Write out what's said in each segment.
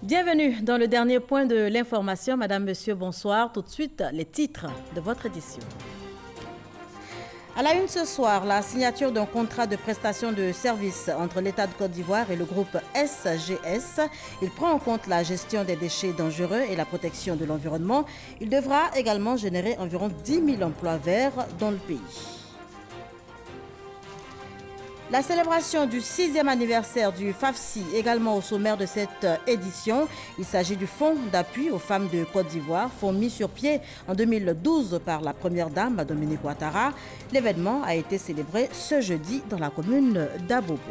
Bienvenue dans le dernier point de l'information. Madame, Monsieur, bonsoir. Tout de suite, les titres de votre édition. À la une ce soir, la signature d'un contrat de prestation de services entre l'État de Côte d'Ivoire et le groupe SGS. Il prend en compte la gestion des déchets dangereux et la protection de l'environnement. Il devra également générer environ 10 000 emplois verts dans le pays. La célébration du 6e anniversaire du FAFSI, également au sommaire de cette édition. Il s'agit du fonds d'appui aux femmes de Côte d'Ivoire, fonds mis sur pied en 2012 par la première dame, Dominique Ouattara. L'événement a été célébré ce jeudi dans la commune d'Abobo.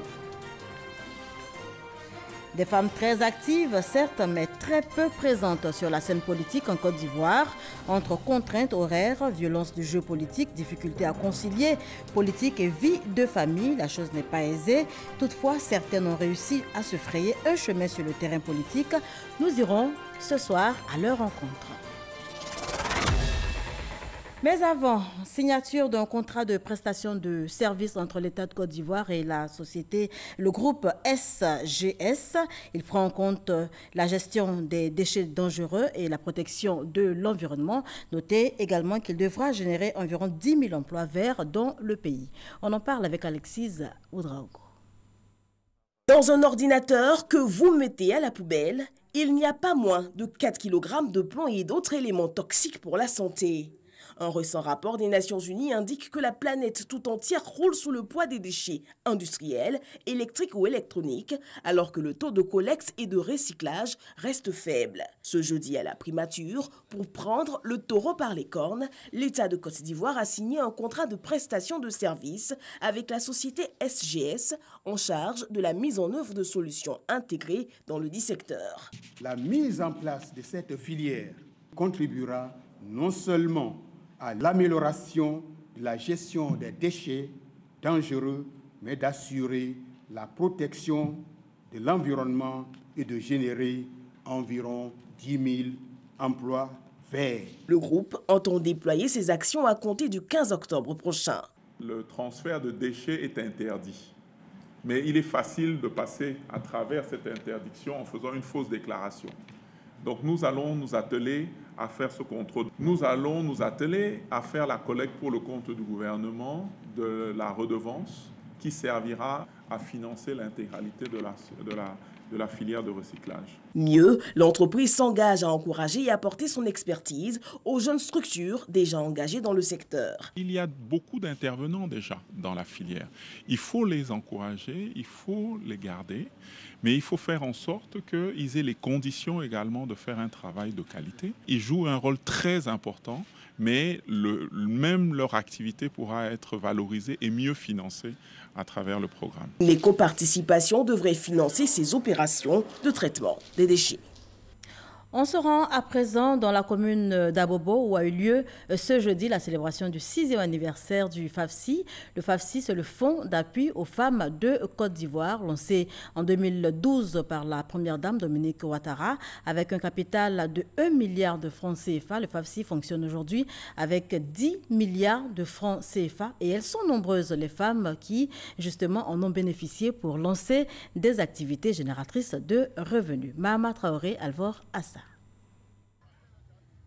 Des femmes très actives, certes, mais très peu présentes sur la scène politique en Côte d'Ivoire. Entre contraintes horaires, violence du jeu politique, difficultés à concilier politique et vie de famille, la chose n'est pas aisée. Toutefois, certaines ont réussi à se frayer un chemin sur le terrain politique. Nous irons ce soir à leur rencontre. Mais avant, signature d'un contrat de prestation de services entre l'État de Côte d'Ivoire et la société, le groupe SGS. Il prend en compte la gestion des déchets dangereux et la protection de l'environnement. Notez également qu'il devra générer environ 10 000 emplois verts dans le pays. On en parle avec Alexis Oudraogo. Dans un ordinateur que vous mettez à la poubelle, il n'y a pas moins de 4 kg de plomb et d'autres éléments toxiques pour la santé. Un récent rapport des Nations Unies indique que la planète tout entière roule sous le poids des déchets industriels, électriques ou électroniques, alors que le taux de collecte et de recyclage reste faible. Ce jeudi à la primature, pour prendre le taureau par les cornes, l'État de Côte d'Ivoire a signé un contrat de prestation de services avec la société SGS en charge de la mise en œuvre de solutions intégrées dans le dit secteur. La mise en place de cette filière contribuera non seulement à l'amélioration de la gestion des déchets dangereux, mais d'assurer la protection de l'environnement et de générer environ 10 000 emplois verts. Le groupe entend déployer ses actions à compter du 15 octobre prochain. Le transfert de déchets est interdit, mais il est facile de passer à travers cette interdiction en faisant une fausse déclaration. Donc nous allons nous atteler à faire ce contrôle. Nous allons nous atteler à faire la collecte pour le compte du gouvernement de la redevance qui servira à financer l'intégralité de la filière de recyclage. Mieux, l'entreprise s'engage à encourager et apporter son expertise aux jeunes structures déjà engagées dans le secteur. Il y a beaucoup d'intervenants déjà dans la filière. Il faut les encourager, il faut les garder, mais il faut faire en sorte qu'ils aient les conditions également de faire un travail de qualité. Ils jouent un rôle très important, mais même leur activité pourra être valorisée et mieux financée à travers le programme. L'éco-participation devrait financer ces opérations de traitement des déchets. On se rend à présent dans la commune d'Abobo où a eu lieu ce jeudi la célébration du 6e anniversaire du FAFSI. Le FAFSI, c'est le fonds d'appui aux femmes de Côte d'Ivoire, lancé en 2012 par la première dame Dominique Ouattara. Avec un capital de 1 milliard de francs CFA, le FAFSI fonctionne aujourd'hui avec 10 milliards de francs CFA. Et elles sont nombreuses, les femmes qui, justement, en ont bénéficié pour lancer des activités génératrices de revenus. Mahama Traoré, Alvor Assa.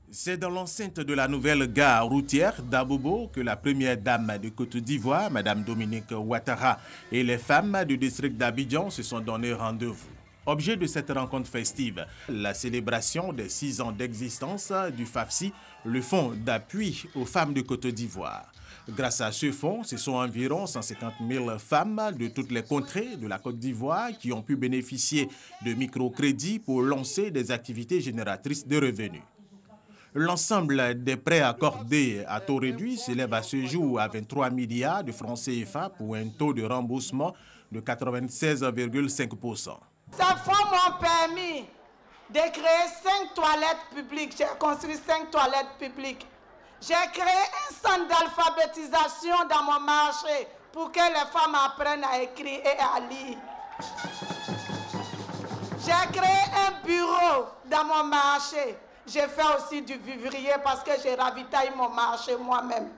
C'est dans l'enceinte de la nouvelle gare routière d'Abobo que la première dame de Côte d'Ivoire, Mme Dominique Ouattara, et les femmes du district d'Abidjan se sont donné rendez-vous. Objet de cette rencontre festive, la célébration des 6 ans d'existence du FAFSI, le fonds d'appui aux femmes de Côte d'Ivoire. Grâce à ce fonds, ce sont environ 150 000 femmes de toutes les contrées de la Côte d'Ivoire qui ont pu bénéficier de microcrédits pour lancer des activités génératrices de revenus. L'ensemble des prêts accordés à taux réduit s'élève à ce jour à 23 milliards de francs CFA pour un taux de remboursement de 96,5%. Ces fonds m'ont permis de créer 5 toilettes publiques. J'ai construit 5 toilettes publiques. J'ai créé un centre d'alphabétisation dans mon marché pour que les femmes apprennent à écrire et à lire. J'ai créé un bureau dans mon marché. J'ai fait aussi du vivrier parce que j'ai ravitaillé mon marché moi-même.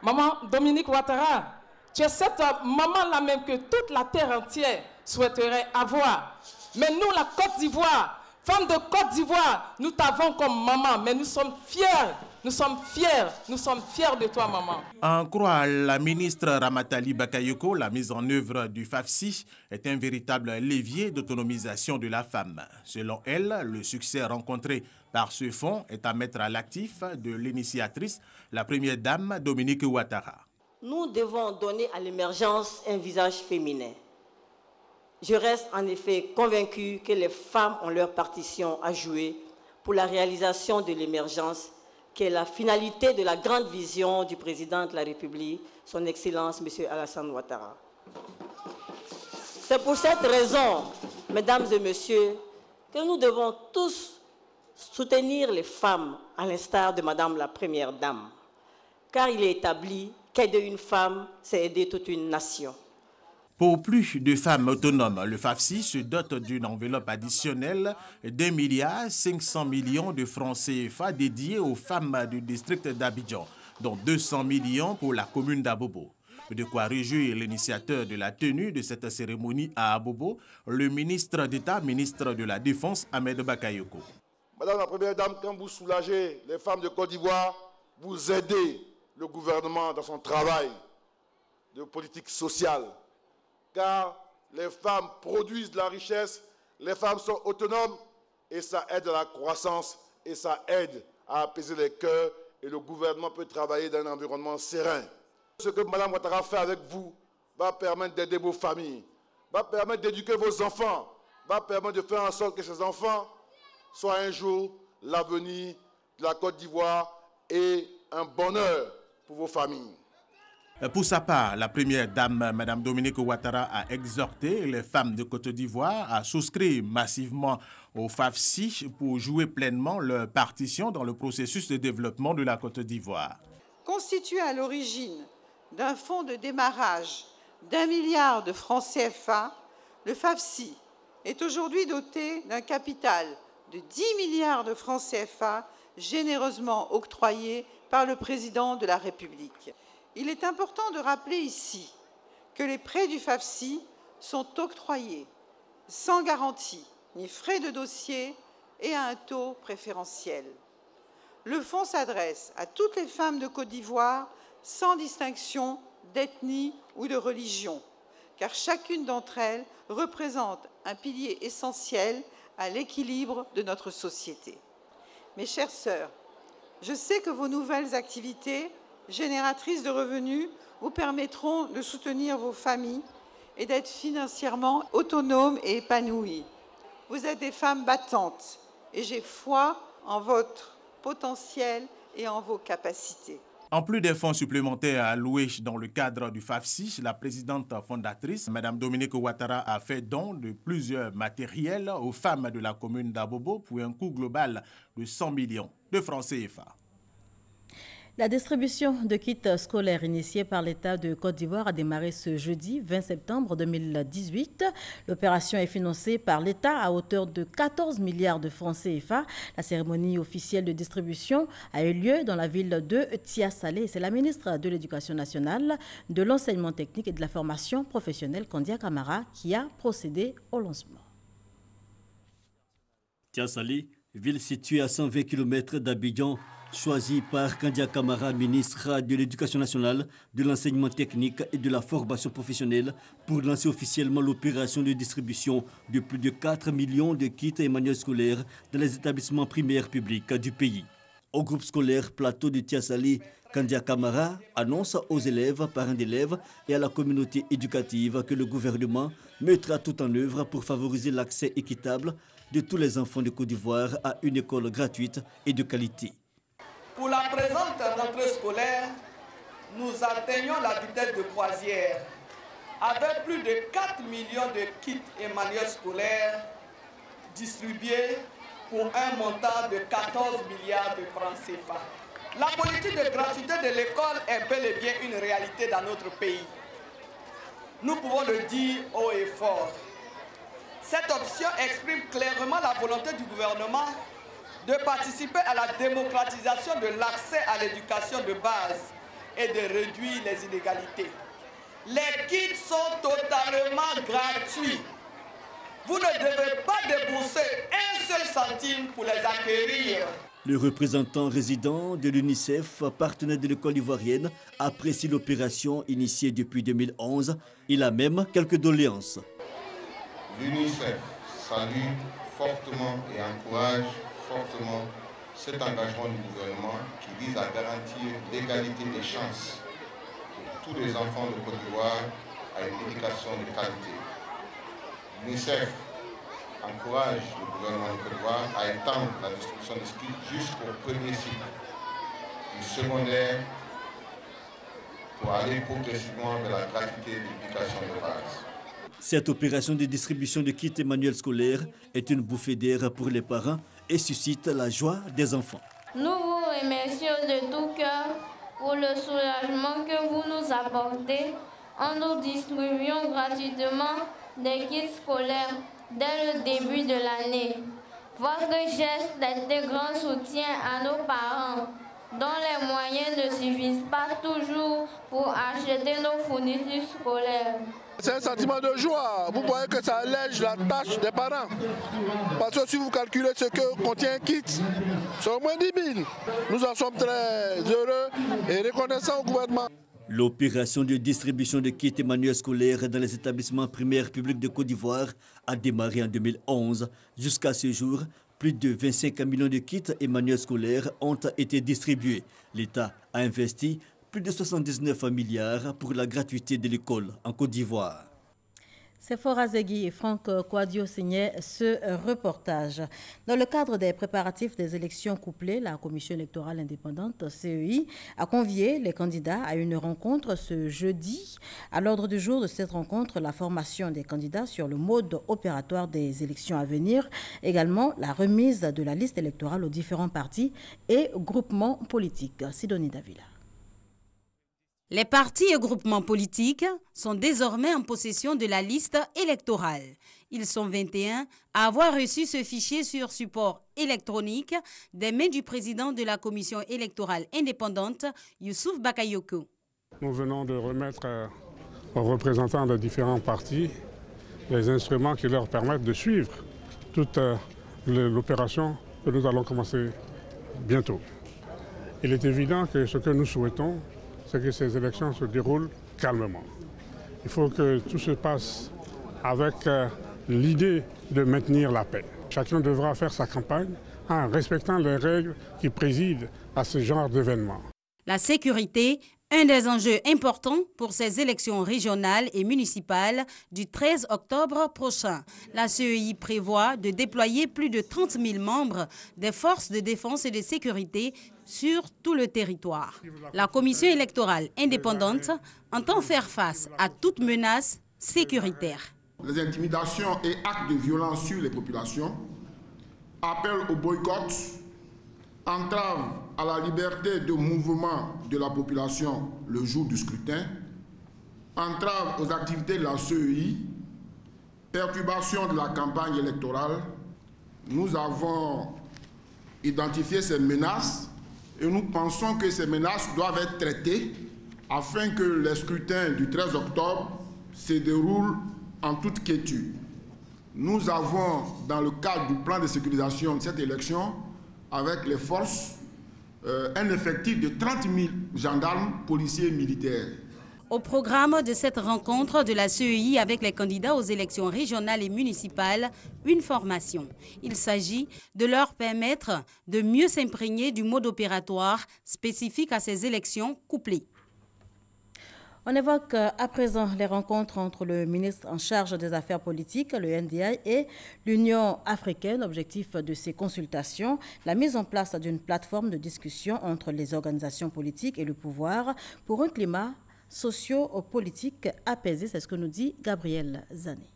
Maman Dominique Ouattara, tu es cette maman-là même que toute la terre entière souhaiterait avoir. Mais nous, la Côte d'Ivoire, Femmes de Côte d'Ivoire, nous t'avons comme maman, mais nous sommes fiers de toi, maman. En croit la ministre Ramatali Bakayoko, la mise en œuvre du FAFSI est un véritable levier d'autonomisation de la femme. Selon elle, le succès rencontré par ce fonds est à mettre à l'actif de l'initiatrice, la première dame Dominique Ouattara. Nous devons donner à l'émergence un visage féminin. Je reste en effet convaincue que les femmes ont leur partition à jouer pour la réalisation de l'émergence, qui est la finalité de la grande vision du président de la République, son Excellence M. Alassane Ouattara. C'est pour cette raison, mesdames et messieurs, que nous devons tous soutenir les femmes, à l'instar de Madame la Première Dame, car il est établi qu'aider une femme, c'est aider toute une nation. Pour plus de femmes autonomes, le FAFSI se dote d'une enveloppe additionnelle d'1,5 milliard de francs CFA dédiée aux femmes du district d'Abidjan, dont 200 millions pour la commune d'Abobo. De quoi réjouir l'initiateur de la tenue de cette cérémonie à Abobo, le ministre d'État, ministre de la Défense, Ahmed Bakayoko. Madame la Première Dame, quand vous soulagez les femmes de Côte d'Ivoire, vous aidez le gouvernement dans son travail de politique sociale. Car les femmes produisent de la richesse, les femmes sont autonomes et ça aide à la croissance et ça aide à apaiser les cœurs et le gouvernement peut travailler dans un environnement serein. Ce que Mme Ouattara fait avec vous va permettre d'aider vos familles, va permettre d'éduquer vos enfants, va permettre de faire en sorte que ces enfants soient un jour l'avenir de la Côte d'Ivoire et un bonheur pour vos familles. Pour sa part, la première dame, Mme Dominique Ouattara, a exhorté les femmes de Côte d'Ivoire à souscrire massivement au FAFSI pour jouer pleinement leur partition dans le processus de développement de la Côte d'Ivoire. Constitué à l'origine d'un fonds de démarrage d'1 milliard de francs CFA, le FAFSI est aujourd'hui doté d'un capital de 10 milliards de francs CFA généreusement octroyés par le président de la République. Il est important de rappeler ici que les prêts du FAFSI sont octroyés sans garantie ni frais de dossier et à un taux préférentiel. Le fonds s'adresse à toutes les femmes de Côte d'Ivoire sans distinction d'ethnie ou de religion, car chacune d'entre elles représente un pilier essentiel à l'équilibre de notre société. Mes chères sœurs, je sais que vos nouvelles activités génératrices de revenus vous permettront de soutenir vos familles et d'être financièrement autonomes et épanouies. Vous êtes des femmes battantes et j'ai foi en votre potentiel et en vos capacités. En plus des fonds supplémentaires alloués dans le cadre du FAFSI, la présidente fondatrice, Mme Dominique Ouattara, a fait don de plusieurs matériels aux femmes de la commune d'Abobo pour un coût global de 100 millions de francs CFA. La distribution de kits scolaires initiée par l'État de Côte d'Ivoire a démarré ce jeudi 20 septembre 2018. L'opération est financée par l'État à hauteur de 14 milliards de francs CFA. La cérémonie officielle de distribution a eu lieu dans la ville de Tia-Salé. C'est la ministre de l'Éducation nationale, de l'enseignement technique et de la formation professionnelle, Kandia Camara, qui a procédé au lancement. Tia-Salé, ville située à 120 km d'Abidjan, choisi par Kandia Camara, ministre de l'Éducation nationale, de l'enseignement technique et de la formation professionnelle, pour lancer officiellement l'opération de distribution de plus de 4 millions de kits et manuels scolaires dans les établissements primaires publics du pays. Au groupe scolaire Plateau de Tia-Salé, Kandia Camara annonce aux élèves, parents d'élèves et à la communauté éducative que le gouvernement mettra tout en œuvre pour favoriser l'accès équitable de tous les enfants de Côte d'Ivoire à une école gratuite et de qualité. Pour la présente rentrée scolaire, nous atteignons la vitesse de croisière avec plus de 4 millions de kits et manuels scolaires distribués pour un montant de 14 milliards de francs CFA. La politique de gratuité de l'école est bel et bien une réalité dans notre pays. Nous pouvons le dire haut et fort. Cette option exprime clairement la volonté du gouvernement de participer à la démocratisation de l'accès à l'éducation de base et de réduire les inégalités. Les kits sont totalement gratuits. vous ne devez pas débourser un seul centime pour les accueillir. Le représentant résident de l'UNICEF, partenaire de l'école ivoirienne, apprécie l'opération initiée depuis 2011. Il a même quelques doléances. L'UNICEF salue fortement et encourage fortement cet engagement du gouvernement qui vise à garantir l'égalité des chances pour tous les enfants de Côte d'Ivoire à une éducation de qualité. L'UNICEF encourage le gouvernement de Côte d'Ivoire à étendre la distribution des kits jusqu'au premier cycle du secondaire pour aller progressivement vers la gratuité de l'éducation de base. Cette opération de distribution de kits et manuels scolaires est une bouffée d'air pour les parents et suscite la joie des enfants. Nous vous remercions de tout cœur pour le soulagement que vous nous apportez en nous distribuant gratuitement des kits scolaires dès le début de l'année. Votre geste est un grand soutien à nos parents, dont les moyens ne suffisent pas toujours pour acheter nos fournitures scolaires. C'est un sentiment de joie. Vous voyez que ça allège la tâche des parents. Parce que si vous calculez ce que contient un kit, c'est au moins 10 000. Nous en sommes très heureux et reconnaissants au gouvernement. L'opération de distribution de kits et manuels scolaires dans les établissements primaires publics de Côte d'Ivoire a démarré en 2011. Jusqu'à ce jour, plus de 25 millions de kits et manuels scolaires ont été distribués. L'État a investi plus de 79 milliards pour la gratuité de l'école en Côte d'Ivoire. Sephora Zegui et Franck Kouadio signaient ce reportage. Dans le cadre des préparatifs des élections couplées, la Commission électorale indépendante, CEI, a convié les candidats à une rencontre ce jeudi. À l'ordre du jour de cette rencontre, la formation des candidats sur le mode opératoire des élections à venir, également la remise de la liste électorale aux différents partis et groupements politiques. Sidonie Davila. Les partis et groupements politiques sont désormais en possession de la liste électorale. Ils sont 21 à avoir reçu ce fichier sur support électronique des mains du président de la commission électorale indépendante, Youssouf Bakayoko. Nous venons de remettre aux représentants des différents partis les instruments qui leur permettent de suivre toute l'opération que nous allons commencer bientôt. Il est évident que ce que nous souhaitons, c'est que ces élections se déroulent calmement. Il faut que tout se passe avec l'idée de maintenir la paix. Chacun devra faire sa campagne en respectant les règles qui président à ce genre d'événements. La sécurité, un des enjeux importants pour ces élections régionales et municipales du 13 octobre prochain. La CEI prévoit de déployer plus de 30 000 membres des forces de défense et de sécurité sur tout le territoire. La commission électorale indépendante entend faire face à toute menace sécuritaire. Les intimidations et actes de violence sur les populations, appel au boycott, entrave à la liberté de mouvement de la population le jour du scrutin, entrave aux activités de la CEI, perturbation de la campagne électorale. Nous avons identifié ces menaces et nous pensons que ces menaces doivent être traitées afin que les scrutins du 13 octobre se déroulent en toute quiétude. Nous avons, dans le cadre du plan de sécurisation de cette élection, avec les forces, un effectif de 30 000 gendarmes, policiers et militaires. Au programme de cette rencontre de la CEI avec les candidats aux élections régionales et municipales, une formation. Il s'agit de leur permettre de mieux s'imprégner du mode opératoire spécifique à ces élections couplées. On évoque à présent les rencontres entre le ministre en charge des Affaires politiques, le NDI, et l'Union africaine. Objectif de ces consultations, la mise en place d'une plateforme de discussion entre les organisations politiques et le pouvoir pour un climat socio-politique apaisé. C'est ce que nous dit Gabriel Zané.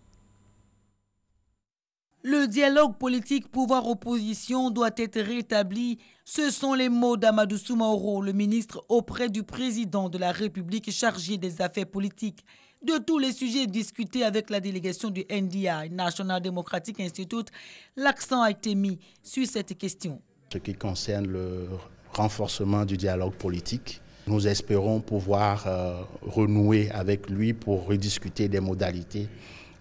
Le dialogue politique pouvoir-opposition doit être rétabli. Ce sont les mots d'Amadou Soumaoro, le ministre auprès du président de la République chargé des affaires politiques. De tous les sujets discutés avec la délégation du NDI, National Democratic Institute, l'accent a été mis sur cette question. Ce qui concerne le renforcement du dialogue politique, nous espérons pouvoir renouer avec lui pour rediscuter des modalités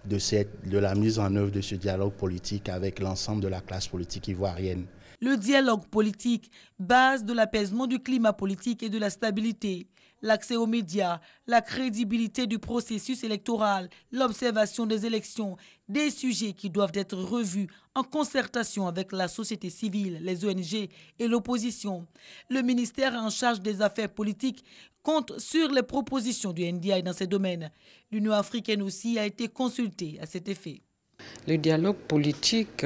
de la mise en œuvre de ce dialogue politique avec l'ensemble de la classe politique ivoirienne. Le dialogue politique, base de l'apaisement du climat politique et de la stabilité. L'accès aux médias, la crédibilité du processus électoral, l'observation des élections, des sujets qui doivent être revus en concertation avec la société civile, les ONG et l'opposition. Le ministère en charge des affaires politiques compte sur les propositions du NDI dans ces domaines. L'Union africaine aussi a été consultée à cet effet. Le dialogue politique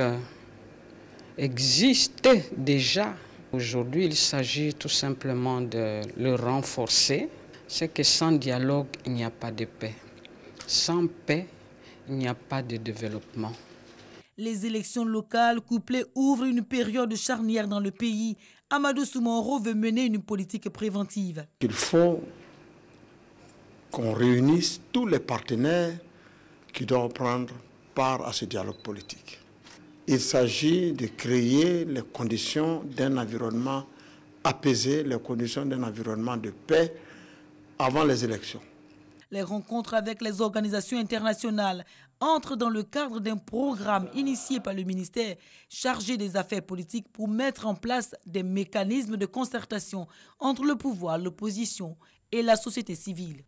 existait déjà. Aujourd'hui, il s'agit tout simplement de le renforcer. C'est que sans dialogue, il n'y a pas de paix. Sans paix, il n'y a pas de développement. Les élections locales couplées ouvrent une période charnière dans le pays. Amadou Soumaoro veut mener une politique préventive. Il faut qu'on réunisse tous les partenaires qui doivent prendre part à ce dialogue politique. Il s'agit de créer les conditions d'un environnement apaisé, les conditions d'un environnement de paix avant les élections. Les rencontres avec les organisations internationales entrent dans le cadre d'un programme initié par le ministère chargé des affaires politiques pour mettre en place des mécanismes de concertation entre le pouvoir, l'opposition et la société civile.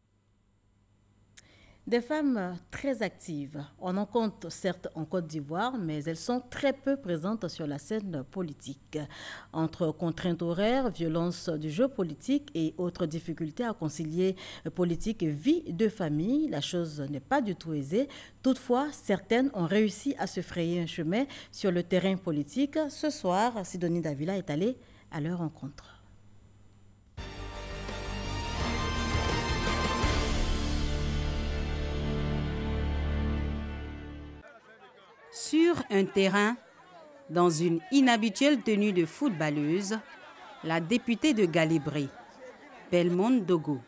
Des femmes très actives. On en compte certes en Côte d'Ivoire, mais elles sont très peu présentes sur la scène politique. Entre contraintes horaires, violence du jeu politique et autres difficultés à concilier politique et vie de famille, la chose n'est pas du tout aisée. Toutefois, certaines ont réussi à se frayer un chemin sur le terrain politique. Ce soir, Sidonie Davila est allée à leur rencontre. Sur un terrain, dans une inhabituelle tenue de footballeuse, la députée de Galibré, Belmonde Dogo.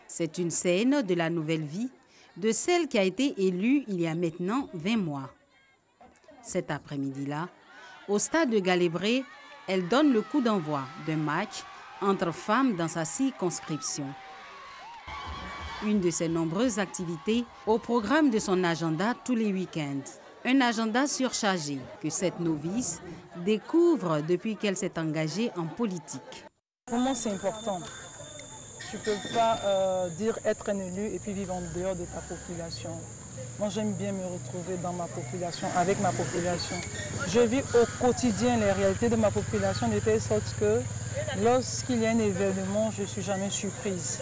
C'est une scène de la nouvelle vie de celle qui a été élue il y a maintenant 20 mois. Cet après-midi-là, au stade de Galibré, elle donne le coup d'envoi d'un match entre femmes dans sa circonscription. Une de ses nombreuses activités au programme de son agenda tous les week-ends. Un agenda surchargé que cette novice découvre depuis qu'elle s'est engagée en politique. Pour moi, c'est important. Tu ne peux pas dire être un élu et puis vivre en dehors de ta population. Moi, j'aime bien me retrouver dans ma population, avec ma population. Je vis au quotidien les réalités de ma population de telle sorte que lorsqu'il y a un événement, je ne suis jamais surprise.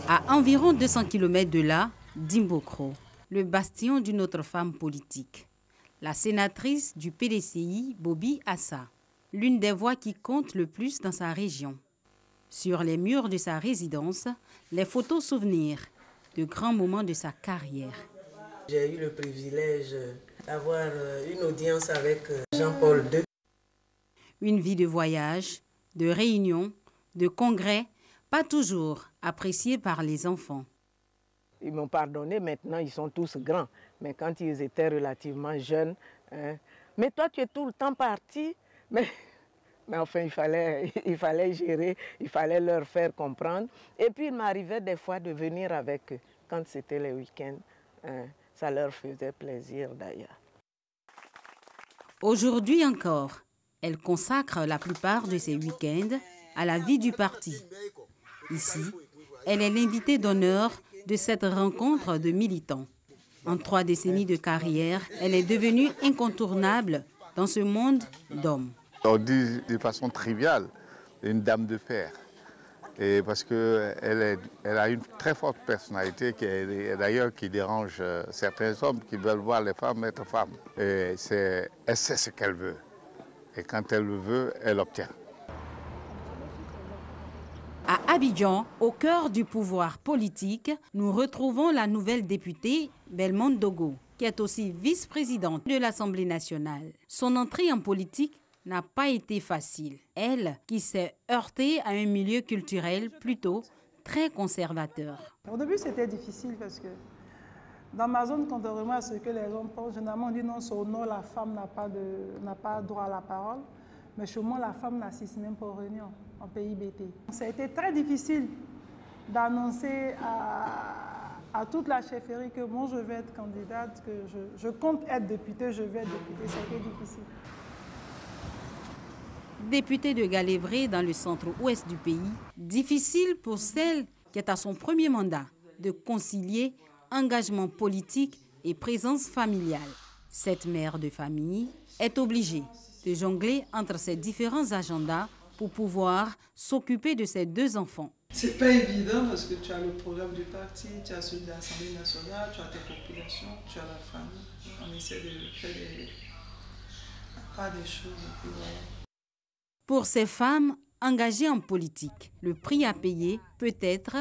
À environ 200 km de là, Dimbokro, le bastion d'une autre femme politique, la sénatrice du PDCI, Bobi Assa, l'une des voix qui compte le plus dans sa région. Sur les murs de sa résidence, les photos souvenirs de grands moments de sa carrière. J'ai eu le privilège d'avoir une audience avec Jean-Paul II. Une vie de voyage, de réunions, de congrès, pas toujours appréciée par les enfants. Ils m'ont pardonné, maintenant ils sont tous grands. Mais quand ils étaient relativement jeunes, mais toi tu es tout le temps parti. Mais enfin il fallait gérer, il fallait leur faire comprendre. Et puis il m'arrivait des fois de venir avec eux. Quand c'était les week-ends, ça leur faisait plaisir d'ailleurs. Aujourd'hui encore, elle consacre la plupart de ses week-ends à la vie du parti. Ici, elle est l'invitée d'honneur de cette rencontre de militants. En 3 décennies de carrière, elle est devenue incontournable dans ce monde d'hommes. On dit de façon triviale, une dame de fer. Et parce qu'elle a une très forte personnalité qui dérange certains hommes qui veulent voir les femmes être femmes. Et elle sait ce qu'elle veut. Et quand elle le veut, elle obtient. À Abidjan, au cœur du pouvoir politique, nous retrouvons la nouvelle députée Belmonde Dogo, qui est aussi vice-présidente de l'Assemblée nationale. Son entrée en politique n'a pas été facile. Elle, qui s'est heurtée à un milieu culturel plutôt très conservateur. Au début, c'était difficile parce que dans ma zone, contrairement à ce que les hommes pensent, généralement on dit non, au nord, la femme n'a pas droit à la parole. Mais chez moi, la femme n'assiste même pas aux réunions en pays BT. Ça a été très difficile d'annoncer à toute la chefferie que moi je vais être candidate, que je compte être députée, je vais être députée. Ça a été difficile. Députée de Galévré dans le centre-ouest du pays, difficile pour celle qui est à son premier mandat de concilier engagement politique et présence familiale. Cette mère de famille est obligée de jongler entre ses différents agendas pour pouvoir s'occuper de ses 2 enfants. C'est pas évident parce que tu as le programme du parti, tu as celui de l'Assemblée nationale, tu as tes populations, tu as la famille. On essaie de faire des choses. Et puis voilà. Pour ces femmes engagées en politique, le prix à payer peut être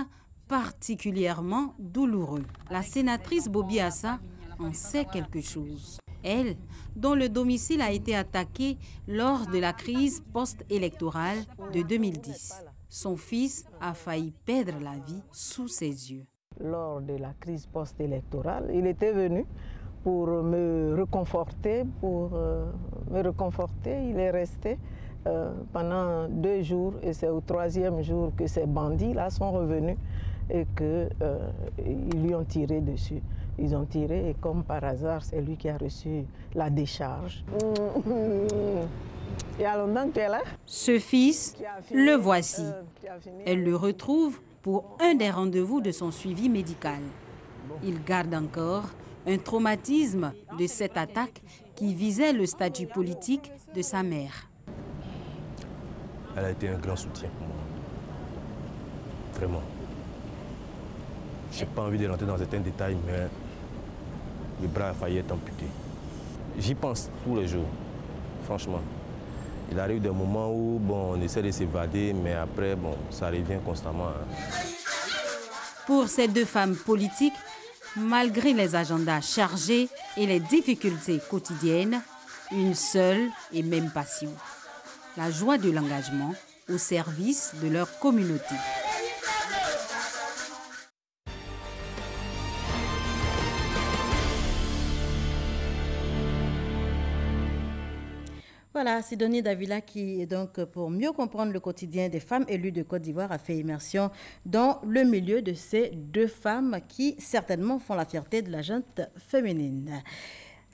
particulièrement douloureux. La sénatrice Bobi Assa en sait quelque chose. Elle, dont le domicile a été attaqué lors de la crise post-électorale de 2010. Son fils a failli perdre la vie sous ses yeux. Lors de la crise post-électorale, il était venu pour me réconforter, Il est resté pendant 2 jours et c'est au 3e jour que ces bandits-là sont revenus et qu'ils lui ont tiré dessus. Ils ont tiré et comme par hasard, c'est lui qui a reçu la décharge. Il y a longtemps que tu es là. Ce fils, le voici. Elle le retrouve pour un des rendez-vous de son suivi médical. Il garde encore un traumatisme de cette attaque qui visait le statut politique de sa mère. Elle a été un grand soutien pour moi. Vraiment. Je n'ai pas envie de rentrer dans certains détails, mais le bras a failli être amputé. J'y pense tous les jours, franchement. Il arrive des moments où on essaie de s'évader, mais après, ça revient constamment. Pour ces 2 femmes politiques, malgré les agendas chargés et les difficultés quotidiennes, une seule et même passion. La joie de l'engagement au service de leur communauté. Voilà, Sidonie Davila qui, donc, pour mieux comprendre le quotidien des femmes élues de Côte d'Ivoire, a fait immersion dans le milieu de ces 2 femmes qui, certainement, font la fierté de la gente féminine.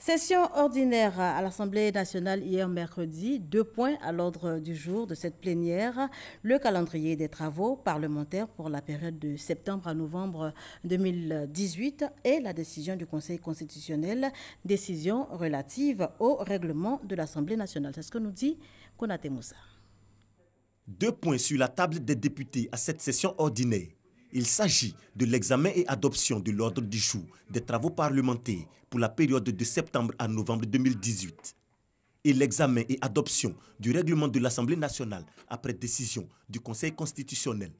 Session ordinaire à l'Assemblée nationale hier mercredi. 2 points à l'ordre du jour de cette plénière. Le calendrier des travaux parlementaires pour la période de septembre à novembre 2018 et la décision du Conseil constitutionnel, décision relative au règlement de l'Assemblée nationale. C'est ce que nous dit Konaté Moussa. 2 points sur la table des députés à cette session ordinaire. Il s'agit de l'examen et adoption de l'ordre du jour des travaux parlementaires pour la période de septembre à novembre 2018 et l'examen et adoption du règlement de l'Assemblée nationale après décision du Conseil constitutionnel.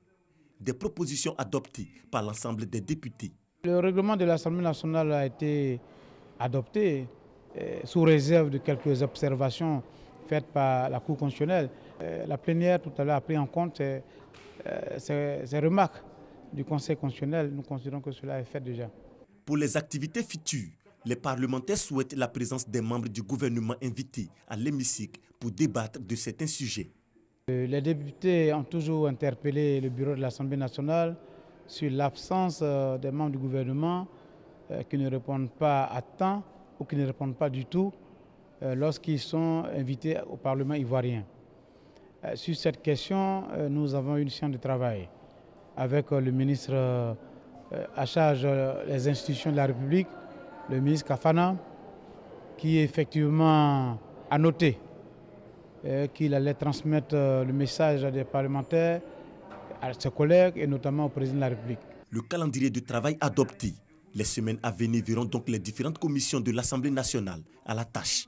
Des propositions adoptées par l'ensemble des députés. Le règlement de l'Assemblée nationale a été adopté sous réserve de quelques observations faites par la Cour constitutionnelle. La plénière tout à l'heure a pris en compte ces remarques du Conseil constitutionnel. Nous considérons que cela est fait déjà. Pour les activités futures, les parlementaires souhaitent la présence des membres du gouvernement invités à l'hémicycle pour débattre de certains sujets. Les députés ont toujours interpellé le bureau de l'Assemblée nationale sur l'absence des membres du gouvernement qui ne répondent pas à temps ou qui ne répondent pas du tout lorsqu'ils sont invités au Parlement ivoirien. Sur cette question, nous avons eu une séance de travail avec le ministre à charge des institutions de la République, le ministre Kafana, qui effectivement a noté qu'il allait transmettre le message des parlementaires, à ses collègues et notamment au président de la République. Le calendrier de travail adopté. Les semaines à venir verront donc les différentes commissions de l'Assemblée nationale à la tâche.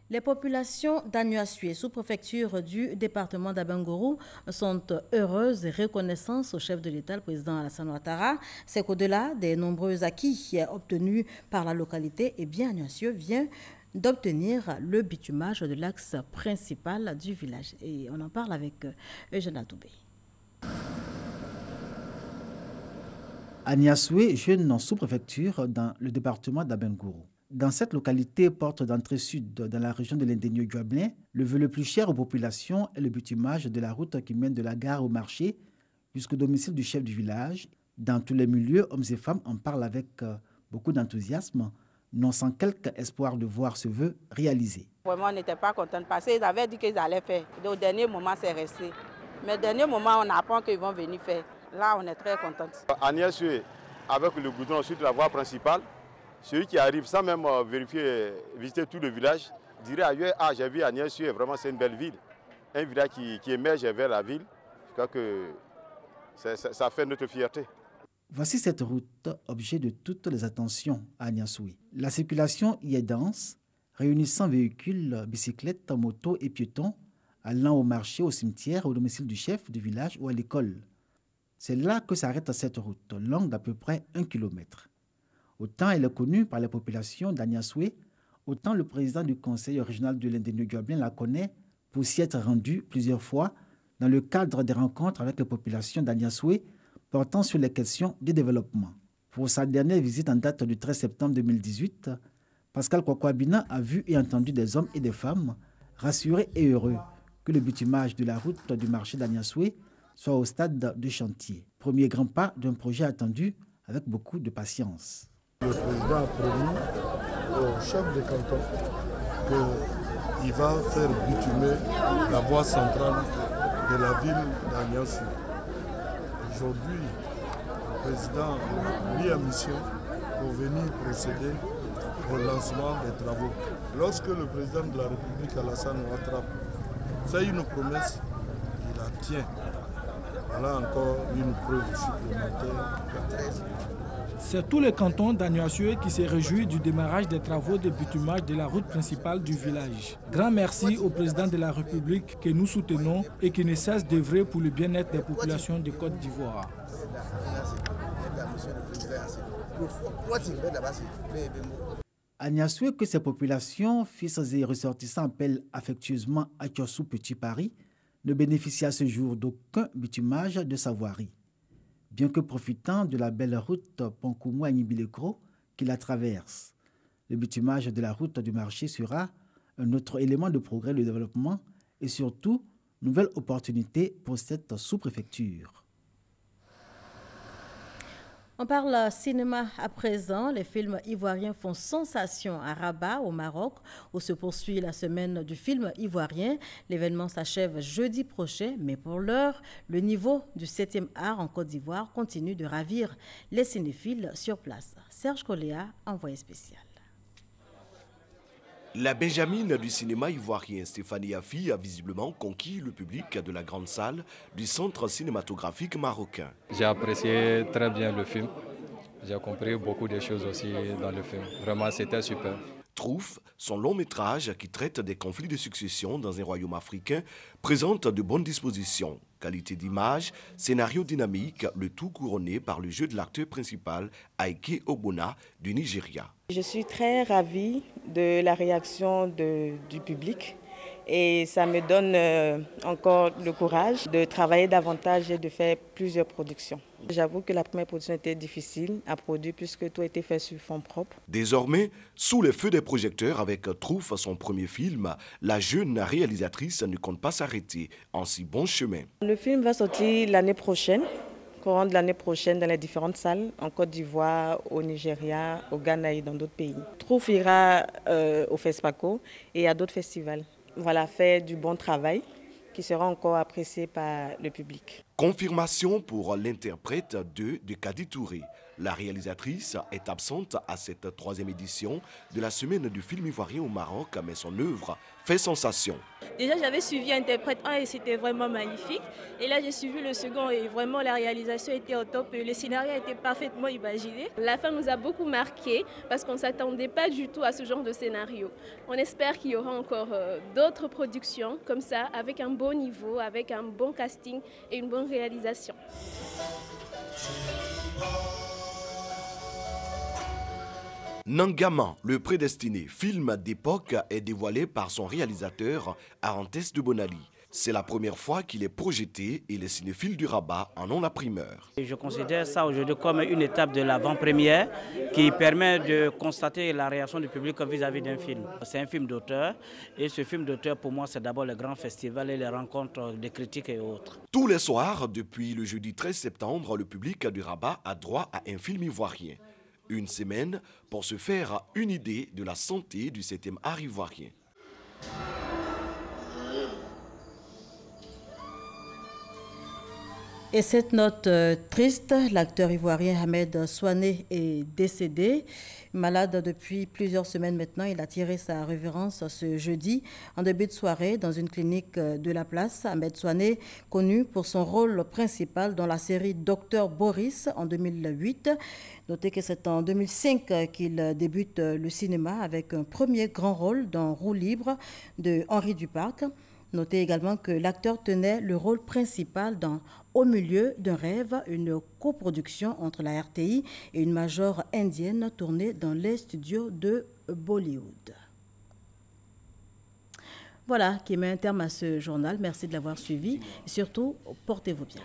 Les populations d'Agnuassué, sous-préfecture du département d'Abengourou, sont heureuses et reconnaissantes au chef de l'État, le président Alassane Ouattara. C'est qu'au-delà des nombreux acquis obtenus par la localité, Agnuassué vient d'obtenir le bitumage de l'axe principal du village. Et on en parle avec Eugène Atoubé. Agnuassué, jeune sous-préfecture dans le département d'Abengourou. Dans cette localité, porte d'entrée sud dans la région de l'Indénieux-Guablin, le vœu le plus cher aux populations est le bitumage de la route qui mène de la gare au marché jusqu'au domicile du chef du village Dans tous les milieux, hommes et femmes en parlent avec beaucoup d'enthousiasme, non sans quelque espoir de voir ce vœu réalisé. Vraiment, on n'était pas contents parce qu'ils avaient dit qu'ils allaient faire. Au dernier moment, c'est resté. Mais au dernier moment, on apprend qu'ils vont venir faire. Là, on est très contents. Agnès Sué, avec le goudron sur la voie principale, celui qui arrive sans même visiter tout le village, dirait ailleurs, ah, j'ai vu Agnès Sué, vraiment c'est une belle ville. Un village qui émerge vers la ville. Je crois que ça fait notre fierté. Voici cette route, objet de toutes les attentions à Niassoué. La circulation y est dense, réunissant véhicules, bicyclettes, motos et piétons, allant au marché, au cimetière, au domicile du chef du village ou à l'école. C'est là que s'arrête cette route, longue d'à peu près 1 km. Autant elle est connue par la population d'Aniassoué, autant le président du conseil régional de l'Indénieu-Guablin la connaît pour s'y être rendu plusieurs fois dans le cadre des rencontres avec les populations d'Aniassoué portant sur les questions du développement. Pour sa dernière visite en date du 13 septembre 2018, Pascal Kwakwabina a vu et entendu des hommes et des femmes rassurés et heureux que le bitumage de la route du marché d'Aniassoué soit au stade de chantier. Premier grand pas d'un projet attendu avec beaucoup de patience. Le président a promis au chef de canton qu'il va faire bitumer la voie centrale de la ville d'Aniassoué. Aujourd'hui, le président a mis en mission pour venir procéder au lancement des travaux. Lorsque le président de la République, Alassane Ouattara, fait une promesse, il la tient. Voilà encore une preuve supplémentaire. C'est tout le canton d'Aniassoué qui se réjouit du démarrage des travaux de bitumage de la route principale du village. Grand merci au président de la République que nous soutenons et qui ne cesse d'œuvrer pour le bien-être des populations de Côte d'Ivoire. Aniassoué, que ces populations, fils et ressortissants, appellent affectueusement Atiossou Petit Paris, ne bénéficie à ce jour d'aucun bitumage de sa voirie. Bien que profitant de la belle route Ponkoumou-Agnibilekro qui la traverse. Le bitumage de la route du marché sera un autre élément de progrès et de développement et surtout, nouvelle opportunité pour cette sous-préfecture. On parle cinéma à présent. Les films ivoiriens font sensation à Rabat, au Maroc, où se poursuit la semaine du film ivoirien. L'événement s'achève jeudi prochain, mais pour l'heure, le niveau du 7e art en Côte d'Ivoire continue de ravir les cinéphiles sur place. Serge Coléa, envoyé spécial. La Benjamine du cinéma ivoirien Stéphanie Afi a visiblement conquis le public de la grande salle du centre cinématographique marocain. J'ai apprécié très bien le film. J'ai compris beaucoup de choses aussi dans le film. Vraiment, c'était super. Trouf, son long métrage qui traite des conflits de succession dans un royaume africain, présente de bonnes dispositions. Qualité d'image, scénario dynamique, le tout couronné par le jeu de l'acteur principal, Aike Ogbonna, du Nigeria. Je suis très ravie de la réaction du public et ça me donne encore le courage de travailler davantage et de faire plusieurs productions. J'avoue que la première production était difficile à produire puisque tout a été fait sur fonds propres. Désormais, sous les feux des projecteurs avec Trouf, son premier film, la jeune réalisatrice ne compte pas s'arrêter en si bon chemin. Le film va sortir l'année prochaine, courant de l'année prochaine dans les différentes salles, en Côte d'Ivoire, au Nigeria, au Ghana et dans d'autres pays. Trouf ira au FESPACO et à d'autres festivals. Voilà, faire du bon travail qui sera encore apprécié par le public. Confirmation pour l'interprète de Kadi Touré. La réalisatrice est absente à cette 3e édition de la semaine du film ivoirien au Maroc, mais son œuvre fait sensation. Déjà, j'avais suivi Interprète 1 et c'était vraiment magnifique. Et là, j'ai suivi le second et vraiment la réalisation était au top. Le scénario a été parfaitement imaginé. La fin nous a beaucoup marqué parce qu'on ne s'attendait pas du tout à ce genre de scénario. On espère qu'il y aura encore d'autres productions comme ça, avec un bon niveau, avec un bon casting et une bonne réalisation. Nangama, le prédestiné, film d'époque, est dévoilé par son réalisateur Arantès de Bonali. C'est la première fois qu'il est projeté et les cinéphiles du Rabat en ont la primeur. Je considère ça aujourd'hui comme une étape de l'avant-première qui permet de constater la réaction du public vis-à-vis d'un film. C'est un film d'auteur et ce film d'auteur pour moi c'est d'abord le grand festival et les rencontres des critiques et autres. Tous les soirs, depuis le jeudi 13 septembre, le public du Rabat a droit à un film ivoirien. Une semaine pour se faire une idée de la santé du 7e art ivoirien. Et cette note triste, l'acteur ivoirien Ahmed Souané est décédé. Malade depuis plusieurs semaines maintenant, il a tiré sa révérence ce jeudi en début de soirée dans une clinique de la place. Ahmed Souané, connu pour son rôle principal dans la série Docteur Boris en 2008. Notez que c'est en 2005 qu'il débute le cinéma avec un premier grand rôle dans Roue libre de Henri Duparc. Notez également que l'acteur tenait le rôle principal dans Au milieu d'un rêve, une coproduction entre la RTI et une major indienne tournée dans les studios de Bollywood. Voilà qui met un terme à ce journal. Merci de l'avoir suivi et surtout, portez-vous bien.